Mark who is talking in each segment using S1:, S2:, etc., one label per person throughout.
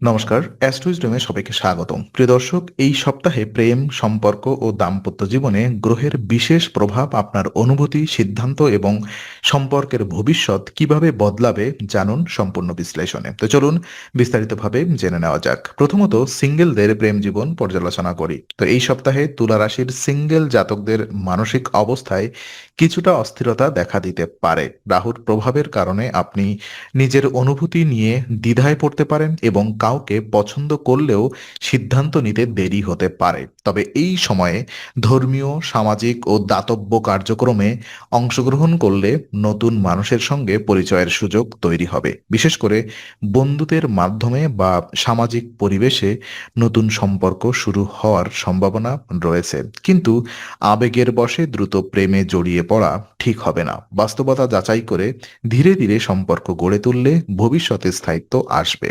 S1: নমস্কার, অ্যাস্ট্রোইজডমে সবাইকে স্বাগতম। প্রিয় দর্শক, এই সপ্তাহে প্রেম, সম্পর্ক ও দাম্পত্য জীবনে গ্রহের বিশেষ প্রভাব আপনার অনুভূতি, সিদ্ধান্ত এবং সম্পর্কের ভবিষ্যৎ কিভাবে বদলাবে জানুন সম্পূর্ণ বিশ্লেষণে। তো চলুন বিস্তারিতভাবে জেনে নেওয়া যাক। প্রথমত সিঙ্গেলদের প্রেম জীবন পর্যালোচনা করি। তো এই সপ্তাহে তুলা রাশির সিঙ্গেল জাতকদের মানসিক অবস্থায় কিছুটা অস্থিরতা দেখা দিতে পারে। রাহুর প্রভাবের কারণে আপনি নিজের অনুভূতি নিয়ে দ্বিধায় পড়তে পারেন এবং কাউকে পছন্দ করলেও সিদ্ধান্ত নিতে দেরি হতে পারে। তবে এই সময়ে ধর্মীয়, সামাজিক ও দাতব্য কার্যক্রমে অংশগ্রহণ করলে নতুন মানুষের সঙ্গে পরিচয়ের সুযোগ তৈরি হবে। বিশেষ করে বন্ধুদের মাধ্যমে বা সামাজিক পরিবেশে নতুন সম্পর্ক শুরু হওয়ার সম্ভাবনা রয়েছে। কিন্তু আবেগের বশে দ্রুত প্রেমে জড়িয়ে পড়া ঠিক হবে না। বাস্তবতা যাচাই করে ধীরে ধীরে সম্পর্ক গড়ে তুললে ভবিষ্যতে স্থায়িত্ব আসবে।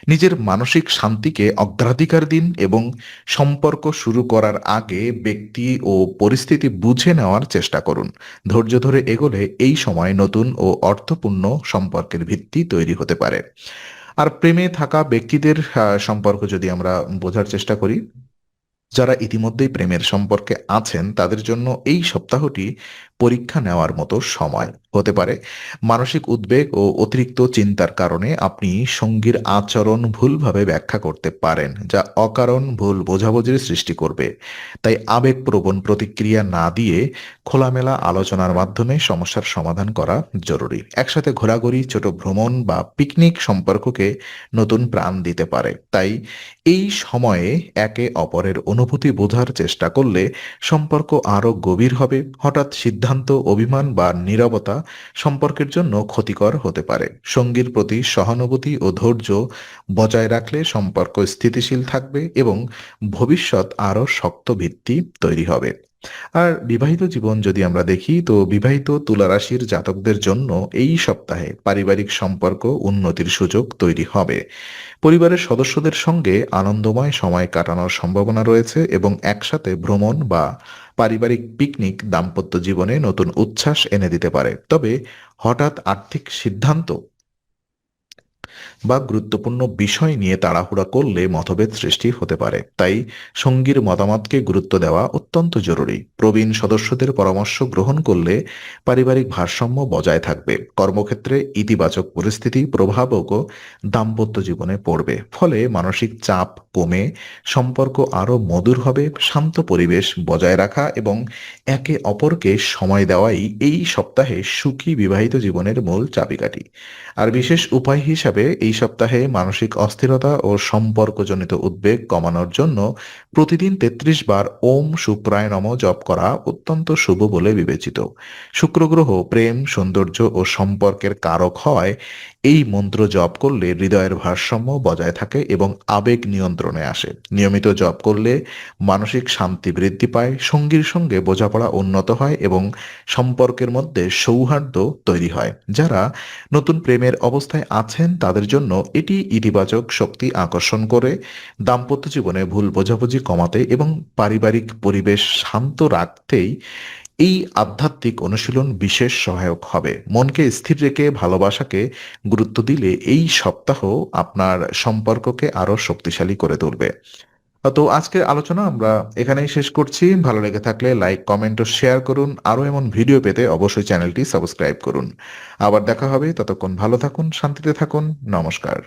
S1: নিজের মানসিক শান্তিকে অগ্রাধিকার দিন এবং সম্পর্ক শুরু করার আগে ব্যক্তি ও পরিস্থিতি বুঝে নেওয়ার চেষ্টা করুন। ধৈর্য ধরে এগোলে এই সময় নতুন ও অর্থপূর্ণ সম্পর্কের ভিত্তি তৈরি হতে পারে। আর প্রেমে থাকা ব্যক্তিদের সম্পর্ক যদি আমরা বোঝার চেষ্টা করি, যারা ইতিমধ্যেই প্রেমের সম্পর্কে আছেন তাদের জন্য এই সপ্তাহটি পরীক্ষা নেওয়ার মতো সময় হতে পারে। মানসিক উদ্বেগ ও অতিরিক্ত চিন্তার কারণে আপনি সঙ্গীর আচরণ ভুলভাবে ব্যাখ্যা করতে পারেন, যা অকারণ ভুল বোঝাবুঝির সৃষ্টি করবে। তাই আবেগপ্রবণ প্রতিক্রিয়া না দিয়ে খোলামেলা আলোচনার মাধ্যমে সমস্যার সমাধান করা জরুরি। একসাথে ঘোরাঘুরি, ছোট ভ্রমণ বা পিকনিক সম্পর্ককে নতুন প্রাণ দিতে পারে। তাই এই সময়ে একে অপরের অনুভূতি বোঝার চেষ্টা করলে সম্পর্ক আরো গভীর হবে। হঠাৎ সিদ্ধান্ত, অভিমান বা নীরবতা সম্পর্কের জন্য ক্ষতিকর হতে পারে। সঙ্গীর প্রতি সহানুভূতি ও ধৈর্য বজায় রাখলে সম্পর্ক স্থিতিশীল থাকবে এবং ভবিষ্যৎ আরো শক্ত ভিত্তি তৈরি হবে। আর বিবাহিত জীবন যদি আমরা দেখি, তো বিবাহিত তুলা রাশির জাতকদের জন্য এই সপ্তাহে পারিবারিক সম্পর্ক উন্নতির সুযোগ তৈরি হবে। পরিবারের সদস্যদের সঙ্গে আনন্দময় সময় কাটানোর সম্ভাবনা রয়েছে এবং একসাথে ভ্রমণ বা পারিবারিক পিকনিক দাম্পত্য জীবনে নতুন উচ্ছ্বাস এনে দিতে পারে। তবে হঠাৎ আর্থিক সিদ্ধান্ত বা গুরুত্বপূর্ণ বিষয় নিয়ে তাড়াহুড়া করলে মতভেদ সৃষ্টি হতে পারে। তাই সঙ্গীর মতামতকে গুরুত্ব দেওয়া অত্যন্ত জরুরি। প্রবীণ সদস্যদের পরামর্শ গ্রহণ করলে পারিবারিক ভারসাম্য বজায় থাকবে। কর্মক্ষেত্রে ইতিবাচক পরিস্থিতি প্রভাবকও দাম্পত্য জীবনে পড়বে, ফলে মানসিক চাপ কমে সম্পর্ক আরো মধুর হবে। শান্ত পরিবেশ বজায় রাখা এবং একে অপরকে সময় দেওয়াই এই সপ্তাহে সুখী বিবাহিত জীবনের মূল চাবিকাঠি। আর বিশেষ উপায় হিসাবে এই সপ্তাহে মানসিক অস্থিরতা ও সম্পর্কজনিত উদ্বেগ কমানোর জন্য প্রতিদিন ৩৩ বার ওম শুক্রায় নম জপ করা অত্যন্ত শুভ বলে বিবেচিত। শুক্র গ্রহ প্রেম, সৌন্দর্য ও সম্পর্কের কারক হওয়ায় এই মন্ত্র জপ করলে হৃদয়ের ভারসাম্য বজায় থাকে এবং আবেগ নিয়ন্ত্রণে আসে। নিয়মিত জপ করলে মানসিক শান্তি বৃদ্ধি পায়, সঙ্গীর সঙ্গে বোঝাপড়া উন্নত হয় এবং সম্পর্কের মধ্যে সৌহার্দ্য তৈরি হয়। যারা নতুন প্রেমের অবস্থায় আছেন তাদের জন্য এটি ইতিবাচক শক্তি আকর্ষণ করে দাম্পত্য জীবনে ভুল বোঝাবুঝি কমাতে এবং পারিবারিক পরিবেশ শান্ত রাখতেই এই আধ্যাত্মিক অনুশীলন বিশেষ সহায়ক হবে। মনকে স্থির রেখে ভালোবাসাকে গুরুত্ব দিলে এই সপ্তাহ আপনার সম্পর্ককে আরো শক্তিশালী করে তুলবে। তো আজকের আলোচনা আমরা এখানেই শেষ করছি। ভালো লেগে থাকলে লাইক, কমেন্ট ও শেয়ার করুন। আরো এমন ভিডিও পেতে অবশ্যই চ্যানেলটি সাবস্ক্রাইব করুন। আবার দেখা হবে, ততক্ষণ ভালো থাকুন, শান্তিতে থাকুন। নমস্কার।